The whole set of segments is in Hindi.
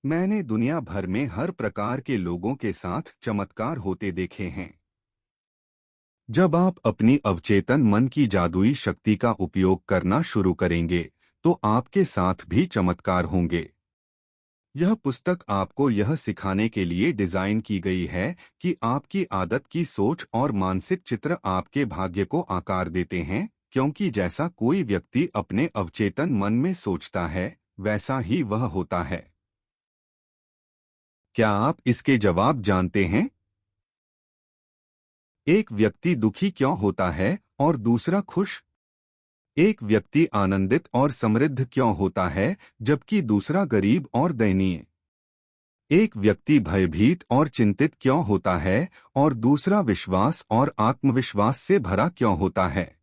मैंने दुनिया भर में हर प्रकार के लोगों के साथ चमत्कार होते देखे हैं। जब आप अपनी अवचेतन मन की जादुई शक्ति का उपयोग करना शुरू करेंगे, तो आपके साथ भी चमत्कार होंगे। यह पुस्तक आपको यह सिखाने के लिए डिजाइन की गई है कि आपकी आदत की सोच और मानसिक चित्र आपके भाग्य को आकार देते हैं, क्योंकि जैसा कोई व्यक्ति अपने अवचेतन मन में सोचता है, वैसा ही वह होता है। क्या आप इसके जवाब जानते हैं? एक व्यक्ति दुखी क्यों होता है और दूसरा खुश? एक व्यक्ति आनंदित और समृद्ध क्यों होता है जबकि दूसरा गरीब और दयनीय? एक व्यक्ति भयभीत और चिंतित क्यों होता है और दूसरा विश्वास और आत्मविश्वास से भरा क्यों होता है?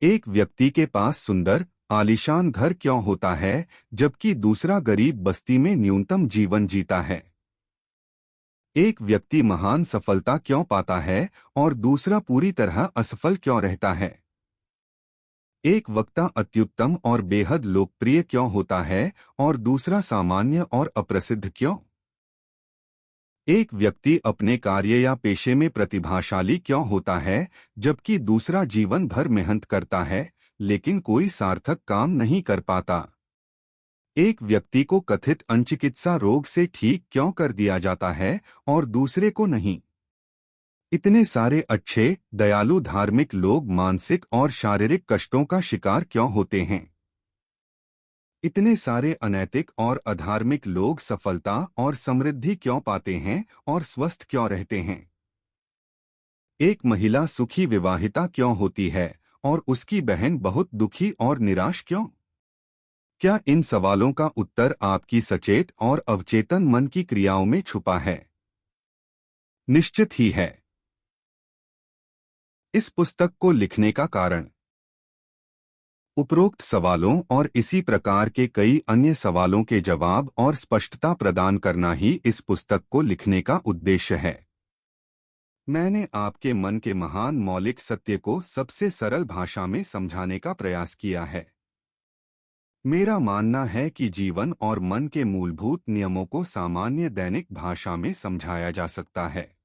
एक व्यक्ति के पास सुंदर, आलीशान घर क्यों होता है जबकि दूसरा गरीब बस्ती में न्यूनतम जीवन जीता है? एक व्यक्ति महान सफलता क्यों पाता है और दूसरा पूरी तरह असफल क्यों रहता है? एक वक्ता अत्युत्तम और बेहद लोकप्रिय क्यों होता है और दूसरा सामान्य और अप्रसिद्ध क्यों? एक व्यक्ति अपने कार्य या पेशे में प्रतिभाशाली क्यों होता है जबकि दूसरा जीवन भर मेहनत करता है लेकिन कोई सार्थक काम नहीं कर पाता? एक व्यक्ति को कथित अनचिकित्सा रोग से ठीक क्यों कर दिया जाता है और दूसरे को नहीं? इतने सारे अच्छे, दयालु धार्मिक लोग मानसिक और शारीरिक कष्टों का शिकार क्यों होते हैं? इतने सारे अनैतिक और अधार्मिक लोग सफलता और समृद्धि क्यों पाते हैं और स्वस्थ क्यों रहते हैं? एक महिला सुखी विवाहिता क्यों होती है और उसकी बहन बहुत दुखी और निराश क्यों? क्या इन सवालों का उत्तर आपकी सचेत और अवचेतन मन की क्रियाओं में छुपा है? निश्चित ही है। इस पुस्तक को लिखने का कारण। उपरोक्त सवालों और इसी प्रकार के कई अन्य सवालों के जवाब और स्पष्टता प्रदान करना ही इस पुस्तक को लिखने का उद्देश्य है। मैंने आपके मन के महान मौलिक सत्य को सबसे सरल भाषा में समझाने का प्रयास किया है। मेरा मानना है कि जीवन और मन के मूलभूत नियमों को सामान्य दैनिक भाषा में समझाया जा सकता है।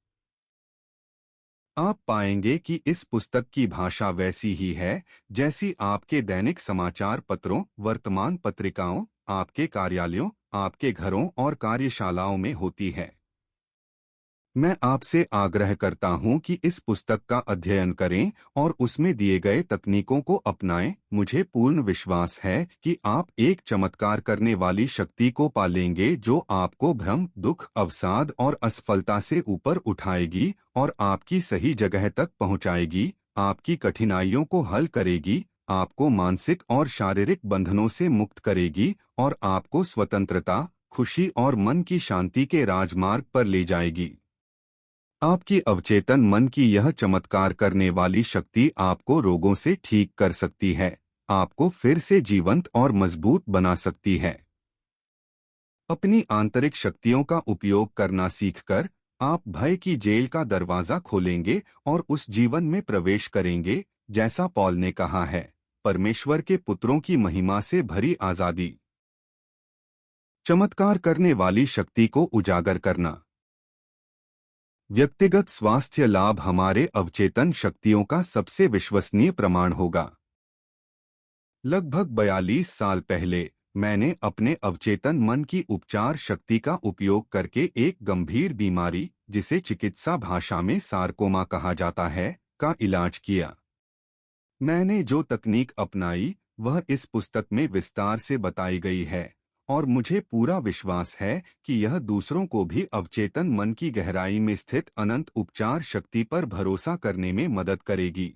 आप पाएंगे कि इस पुस्तक की भाषा वैसी ही है जैसी आपके दैनिक समाचार पत्रों, वर्तमान पत्रिकाओं, आपके कार्यालयों, आपके घरों और कार्यशालाओं में होती है। मैं आपसे आग्रह करता हूं कि इस पुस्तक का अध्ययन करें और उसमें दिए गए तकनीकों को अपनाएं। मुझे पूर्ण विश्वास है कि आप एक चमत्कार करने वाली शक्ति को पा लेंगे जो आपको भ्रम, दुख, अवसाद और असफलता से ऊपर उठाएगी और आपकी सही जगह तक पहुंचाएगी, आपकी कठिनाइयों को हल करेगी, आपको मानसिक और शारीरिक बंधनों से मुक्त करेगी और आपको स्वतंत्रता, खुशी और मन की शांति के राजमार्ग पर ले जाएगी। आपकी अवचेतन मन की यह चमत्कार करने वाली शक्ति आपको रोगों से ठीक कर सकती है, आपको फिर से जीवंत और मजबूत बना सकती है। अपनी आंतरिक शक्तियों का उपयोग करना सीखकर आप भय की जेल का दरवाजा खोलेंगे और उस जीवन में प्रवेश करेंगे जैसा पॉल ने कहा है, परमेश्वर के पुत्रों की महिमा से भरी आजादी। चमत्कार करने वाली शक्ति को उजागर करना। व्यक्तिगत स्वास्थ्य लाभ हमारे अवचेतन शक्तियों का सबसे विश्वसनीय प्रमाण होगा। लगभग 42 साल पहले मैंने अपने अवचेतन मन की उपचार शक्ति का उपयोग करके एक गंभीर बीमारी, जिसे चिकित्सा भाषा में सार्कोमा कहा जाता है, का इलाज किया। मैंने जो तकनीक अपनाई वह इस पुस्तक में विस्तार से बताई गई है और मुझे पूरा विश्वास है कि यह दूसरों को भी अवचेतन मन की गहराई में स्थित अनंत उपचार शक्ति पर भरोसा करने में मदद करेगी।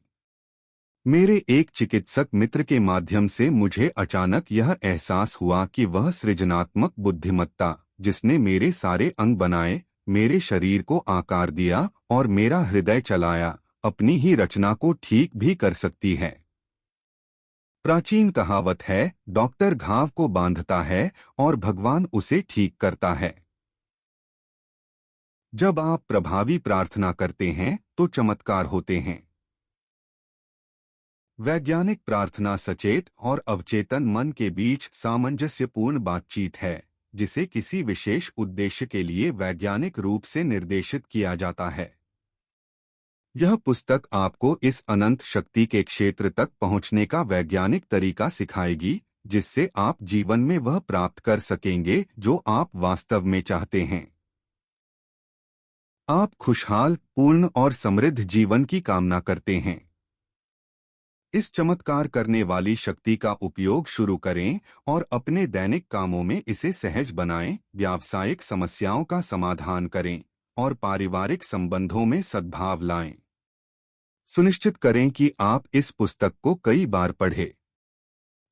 मेरे एक चिकित्सक मित्र के माध्यम से मुझे अचानक यह एहसास हुआ कि वह सृजनात्मक बुद्धिमत्ता, जिसने मेरे सारे अंग बनाए, मेरे शरीर को आकार दिया और मेरा हृदय चलाया, अपनी ही रचना को ठीक भी कर सकती है। प्राचीन कहावत है, डॉक्टर घाव को बांधता है और भगवान उसे ठीक करता है। जब आप प्रभावी प्रार्थना करते हैं तो चमत्कार होते हैं। वैज्ञानिक प्रार्थना सचेत और अवचेतन मन के बीच सामंजस्यपूर्ण बातचीत है। जिसे किसी विशेष उद्देश्य के लिए वैज्ञानिक रूप से निर्देशित किया जाता है। यह पुस्तक आपको इस अनंत शक्ति के क्षेत्र तक पहुंचने का वैज्ञानिक तरीका सिखाएगी, जिससे आप जीवन में वह प्राप्त कर सकेंगे जो आप वास्तव में चाहते हैं। आप खुशहाल, पूर्ण और समृद्ध जीवन की कामना करते हैं। इस चमत्कार करने वाली शक्ति का उपयोग शुरू करें और अपने दैनिक कामों में इसे सहज बनाएं, व्यावसायिक समस्याओं का समाधान करें और पारिवारिक संबंधों में सद्भाव लाएं। सुनिश्चित करें कि आप इस पुस्तक को कई बार पढ़ें।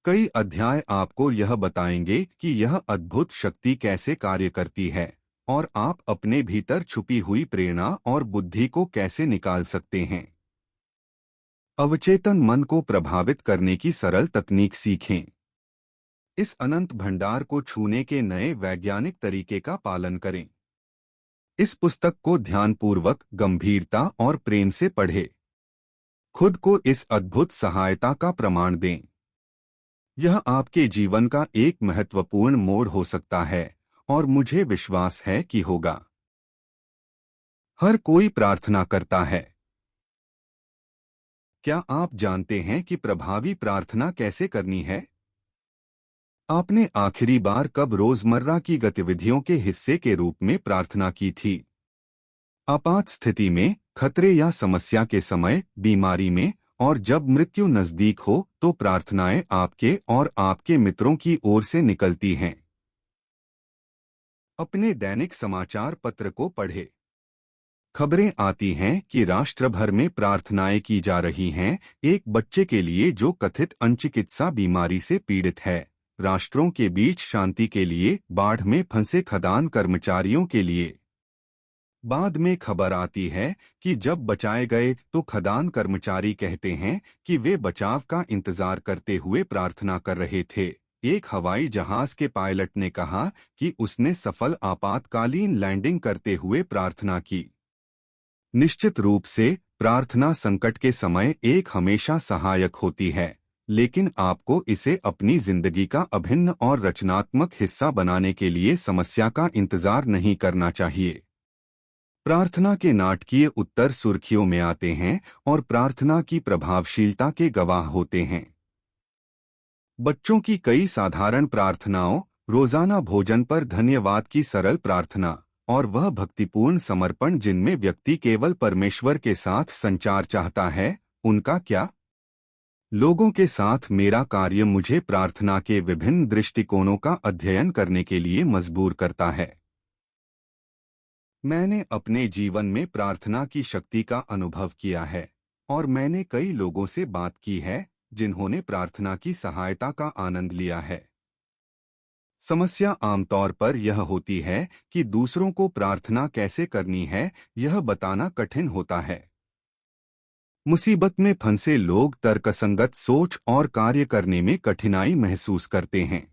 कई अध्याय आपको यह बताएंगे कि यह अद्भुत शक्ति कैसे कार्य करती है और आप अपने भीतर छुपी हुई प्रेरणा और बुद्धि को कैसे निकाल सकते हैं। अवचेतन मन को प्रभावित करने की सरल तकनीक सीखें। इस अनंत भंडार को छूने के नए वैज्ञानिक तरीके का पालन करें। इस पुस्तक को ध्यानपूर्वक, गंभीरता और प्रेम से पढ़ें। खुद को इस अद्भुत सहायता का प्रमाण दें। यह आपके जीवन का एक महत्वपूर्ण मोड़ हो सकता है और मुझे विश्वास है कि होगा। हर कोई प्रार्थना करता है। क्या आप जानते हैं कि प्रभावी प्रार्थना कैसे करनी है? आपने आखिरी बार कब रोजमर्रा की गतिविधियों के हिस्से के रूप में प्रार्थना की थी? आपात स्थिति में, खतरे या समस्या के समय, बीमारी में, और जब मृत्यु नजदीक हो तो प्रार्थनाएं आपके और आपके मित्रों की ओर से निकलती हैं। अपने दैनिक समाचार पत्र को पढ़ें। खबरें आती हैं कि राष्ट्र भर में प्रार्थनाएं की जा रही हैं, एक बच्चे के लिए जो कथित अनचिकित्सा बीमारी से पीड़ित है, राष्ट्रों के बीच शांति के लिए, बाढ़ में फंसे खदान कर्मचारियों के लिए। बाद में खबर आती है कि जब बचाए गए तो खदान कर्मचारी कहते हैं कि वे बचाव का इंतजार करते हुए प्रार्थना कर रहे थे। एक हवाई जहाज के पायलट ने कहा कि उसने सफल आपातकालीन लैंडिंग करते हुए प्रार्थना की। निश्चित रूप से प्रार्थना संकट के समय एक हमेशा सहायक होती है, लेकिन आपको इसे अपनी जिंदगी का अभिन्न और रचनात्मक हिस्सा बनाने के लिए समस्या का इंतजार नहीं करना चाहिए। प्रार्थना के नाटकीय उत्तर सुर्खियों में आते हैं और प्रार्थना की प्रभावशीलता के गवाह होते हैं। बच्चों की कई साधारण प्रार्थनाओं, रोजाना भोजन पर धन्यवाद की सरल प्रार्थना, और वह भक्तिपूर्ण समर्पण जिनमें व्यक्ति केवल परमेश्वर के साथ संचार चाहता है, उनका क्या? लोगों के साथ मेरा कार्य मुझे प्रार्थना के विभिन्न दृष्टिकोणों का अध्ययन करने के लिए मजबूर करता है। मैंने अपने जीवन में प्रार्थना की शक्ति का अनुभव किया है और मैंने कई लोगों से बात की है जिन्होंने प्रार्थना की सहायता का आनंद लिया है। समस्या आमतौर पर यह होती है कि दूसरों को प्रार्थना कैसे करनी है, यह बताना कठिन होता है। मुसीबत में फंसे लोग तर्कसंगत सोच और कार्य करने में कठिनाई महसूस करते हैं।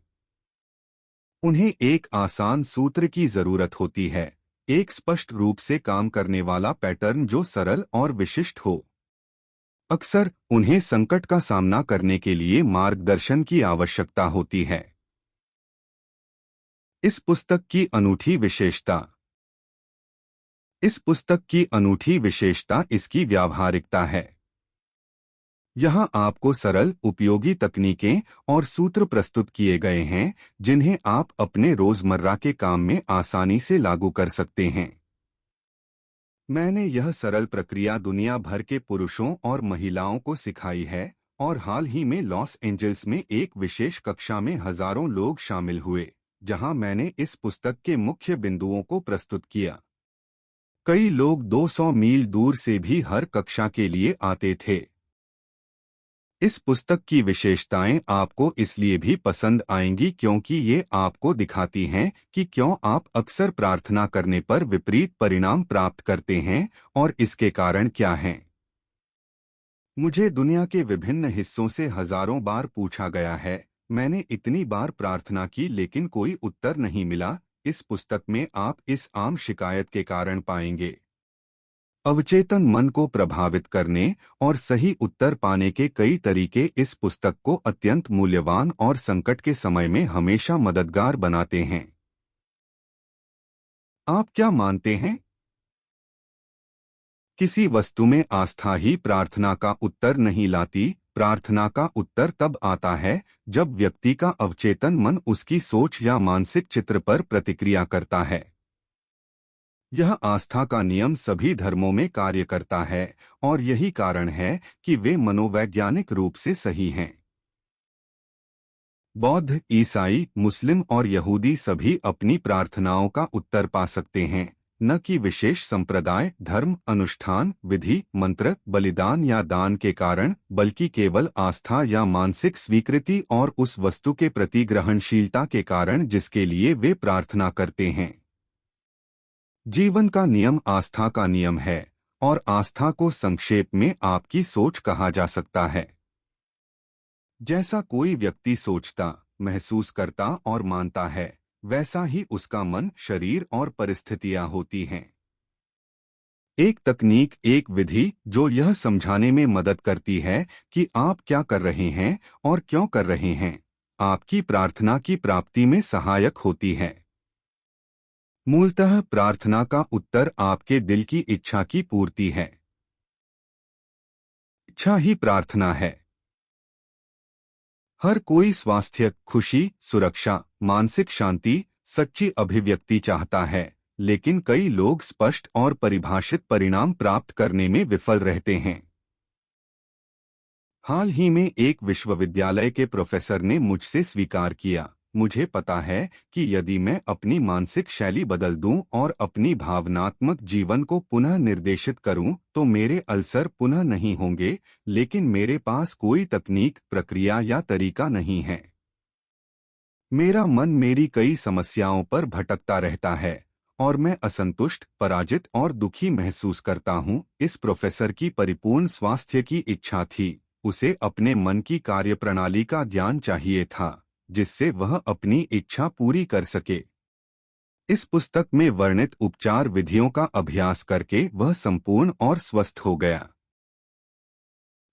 उन्हें एक आसान सूत्र की जरूरत होती है, एक स्पष्ट रूप से काम करने वाला पैटर्न जो सरल और विशिष्ट हो। अक्सर उन्हें संकट का सामना करने के लिए मार्गदर्शन की आवश्यकता होती है। इस पुस्तक की अनूठी विशेषता। इस पुस्तक की अनूठी विशेषता इसकी व्यावहारिकता है। यहाँ आपको सरल, उपयोगी तकनीकें और सूत्र प्रस्तुत किए गए हैं जिन्हें आप अपने रोजमर्रा के काम में आसानी से लागू कर सकते हैं। मैंने यह सरल प्रक्रिया दुनिया भर के पुरुषों और महिलाओं को सिखाई है और हाल ही में लॉस एंजल्स में एक विशेष कक्षा में हजारों लोग शामिल हुए, जहां मैंने इस पुस्तक के मुख्य बिंदुओं को प्रस्तुत किया। कई लोग 200 मील दूर से भी हर कक्षा के लिए आते थे। इस पुस्तक की विशेषताएं आपको इसलिए भी पसंद आएंगी क्योंकि ये आपको दिखाती हैं कि क्यों आप अक्सर प्रार्थना करने पर विपरीत परिणाम प्राप्त करते हैं और इसके कारण क्या हैं। मुझे दुनिया के विभिन्न हिस्सों से हजारों बार पूछा गया है, मैंने इतनी बार प्रार्थना की लेकिन कोई उत्तर नहीं मिला। इस पुस्तक में आप इस आम शिकायत के कारण पाएंगे। अवचेतन मन को प्रभावित करने और सही उत्तर पाने के कई तरीके इस पुस्तक को अत्यंत मूल्यवान और संकट के समय में हमेशा मददगार बनाते हैं। आप क्या मानते हैं? किसी वस्तु में आस्था ही प्रार्थना का उत्तर नहीं लाती। प्रार्थना का उत्तर तब आता है जब व्यक्ति का अवचेतन मन उसकी सोच या मानसिक चित्र पर प्रतिक्रिया करता है। यह आस्था का नियम सभी धर्मों में कार्य करता है और यही कारण है कि वे मनोवैज्ञानिक रूप से सही हैं। बौद्ध, ईसाई, मुस्लिम और यहूदी सभी अपनी प्रार्थनाओं का उत्तर पा सकते हैं, न कि विशेष संप्रदाय, धर्म, अनुष्ठान, विधि, मंत्र, बलिदान या दान के कारण, बल्कि केवल आस्था या मानसिक स्वीकृति और उस वस्तु के प्रति ग्रहणशीलता के कारण जिसके लिए वे प्रार्थना करते हैं। जीवन का नियम आस्था का नियम है और आस्था को संक्षेप में आपकी सोच कहा जा सकता है। जैसा कोई व्यक्ति सोचता, महसूस करता और मानता है, वैसा ही उसका मन, शरीर और परिस्थितियां होती हैं। एक तकनीक, एक विधि जो यह समझाने में मदद करती है कि आप क्या कर रहे हैं और क्यों कर रहे हैं, आपकी प्रार्थना की प्राप्ति में सहायक होती है। मूलतः प्रार्थना का उत्तर आपके दिल की इच्छा की पूर्ति है। इच्छा ही प्रार्थना है। हर कोई स्वास्थ्य, खुशी, सुरक्षा, मानसिक शांति, सच्ची अभिव्यक्ति चाहता है, लेकिन कई लोग स्पष्ट और परिभाषित परिणाम प्राप्त करने में विफल रहते हैं। हाल ही में एक विश्वविद्यालय के प्रोफेसर ने मुझसे स्वीकार किया, मुझे पता है कि यदि मैं अपनी मानसिक शैली बदल दूं और अपनी भावनात्मक जीवन को पुनः निर्देशित करूं, तो मेरे अल्सर पुनः नहीं होंगे, लेकिन मेरे पास कोई तकनीक, प्रक्रिया या तरीका नहीं है। मेरा मन मेरी कई समस्याओं पर भटकता रहता है और मैं असंतुष्ट, पराजित और दुखी महसूस करता हूं। इस प्रोफेसर की परिपूर्ण स्वास्थ्य की इच्छा थी। उसे अपने मन की कार्यप्रणाली का ज्ञान चाहिए था, जिससे वह अपनी इच्छा पूरी कर सके। इस पुस्तक में वर्णित उपचार विधियों का अभ्यास करके वह संपूर्ण और स्वस्थ हो गया।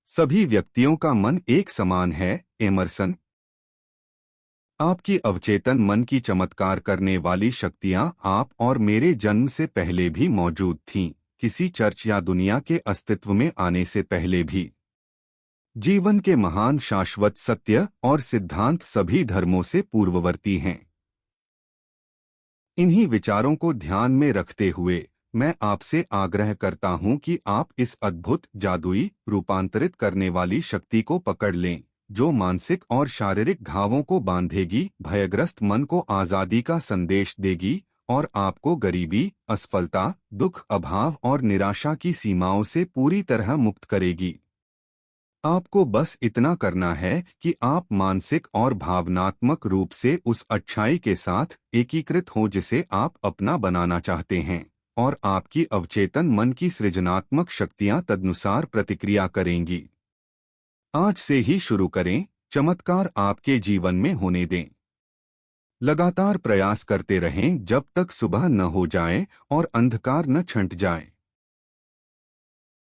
सभी व्यक्तियों का मन एक समान है। एमर्सन। आपकी अवचेतन मन की चमत्कार करने वाली शक्तियां आप और मेरे जन्म से पहले भी मौजूद थीं, किसी चर्च या दुनिया के अस्तित्व में आने से पहले भी। जीवन के महान शाश्वत सत्य और सिद्धांत सभी धर्मों से पूर्ववर्ती हैं। इन्हीं विचारों को ध्यान में रखते हुए मैं आपसे आग्रह करता हूं कि आप इस अद्भुत, जादुई, रूपांतरित करने वाली शक्ति को पकड़ लें, जो मानसिक और शारीरिक घावों को बांधेगी, भयग्रस्त मन को आज़ादी का संदेश देगी और आपको गरीबी, असफलता, दुख, अभाव और निराशा की सीमाओं से पूरी तरह मुक्त करेगी। आपको बस इतना करना है कि आप मानसिक और भावनात्मक रूप से उस अच्छाई के साथ एकीकृत हों जिसे आप अपना बनाना चाहते हैं, और आपकी अवचेतन मन की सृजनात्मक शक्तियां तदनुसार प्रतिक्रिया करेंगी। आज से ही शुरू करें, चमत्कार आपके जीवन में होने दें। लगातार प्रयास करते रहें जब तक सुबह न हो जाए और अंधकार न छंट जाए।